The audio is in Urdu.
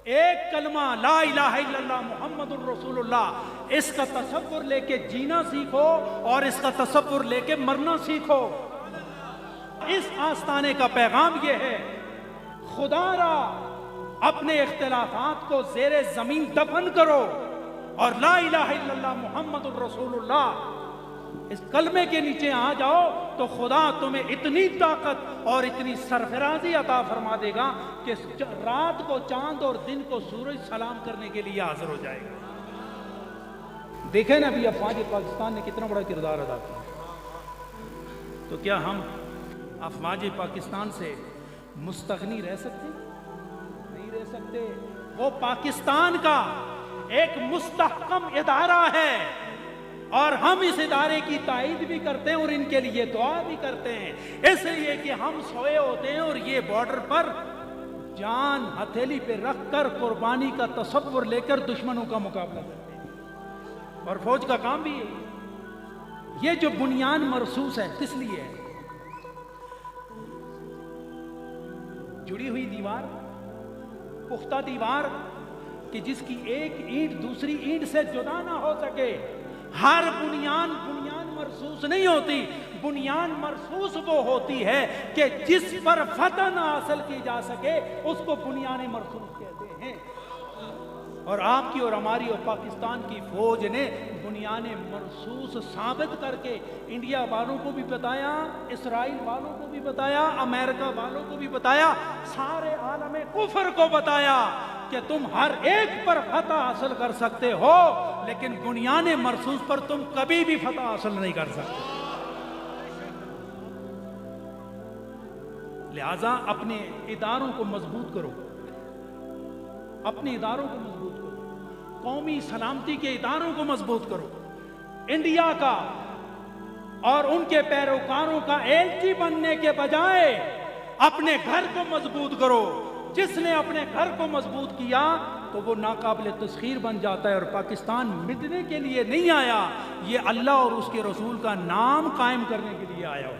ایک کلمہ لا الہ الا اللہ محمد الرسول اللہ، اس کا تصور لے کے جینا سیکھو اور اس کا تصور لے کے مرنا سیکھو۔ اس آستانے کا پیغام یہ ہے، خدا را اپنے اختلافات کو زیر زمین دفن کرو اور لا الہ الا اللہ محمد الرسول اللہ اس کلمے کے نیچے آ جاؤ تو خدا تمہیں اتنی طاقت اور اتنی سرفرازی عطا فرما دے گا کہ رات کو چاند اور دن کو سورج سلام کرنے کے لیے حاضر ہو جائے گا۔ دیکھیں نا ابھی افواج پاکستان نے کتنا بڑا کردار ادا کیا، تو کیا ہم افواج پاکستان سے مستغنی رہ سکتے؟ نہیں رہ سکتے۔ وہ پاکستان کا ایک مستحکم ادارہ ہے اور ہم اس ادارے کی تائید بھی کرتے ہیں اور ان کے لیے دعا بھی کرتے ہیں، اس لیے کہ ہم سوئے ہوتے ہیں اور یہ بارڈر پر جان ہتھیلی پہ رکھ کر قربانی کا تصور لے کر دشمنوں کا مقابلہ کرتے ہیں، اور فوج کا کام بھی ہے۔ یہ جو بنیان مرصوص ہے کس لیے ہے؟ جڑی ہوئی دیوار، پختہ دیوار کہ جس کی ایک اینٹ دوسری اینٹ سے جدا نہ ہو سکے۔ ہر بنیان مرصوص نہیں ہوتی، بنیان مرصوص وہ ہوتی ہے کہ جس پر فتح نہ حاصل کی جا سکے اس کو بنیان مرصوص کہتے ہیں۔ اور آپ کی اور ہماری اور پاکستان کی فوج نے بنیان مرصوص ثابت کر کے انڈیا والوں کو بھی بتایا، اسرائیل والوں کو بھی بتایا، امریکہ والوں کو بھی بتایا، سارے عالم کفر کو بتایا کہ تم ہر ایک پر فتح حاصل کر سکتے ہو لیکن بنیان مرصوص پر تم کبھی بھی فتح حاصل نہیں کر سکتے۔ لہذا اپنے اداروں کو مضبوط کرو، اپنے اداروں کو مضبوط کرو، قومی سلامتی کے اداروں کو مضبوط کرو، انڈیا کا اور ان کے پیروکاروں کا ایلچی بننے کے بجائے اپنے گھر کو مضبوط کرو۔ جس نے اپنے گھر کو مضبوط کیا تو وہ ناقابل تسخیر بن جاتا ہے، اور پاکستان مٹنے کے لیے نہیں آیا، یہ اللہ اور اس کے رسول کا نام قائم کرنے کے لیے آیا ہو۔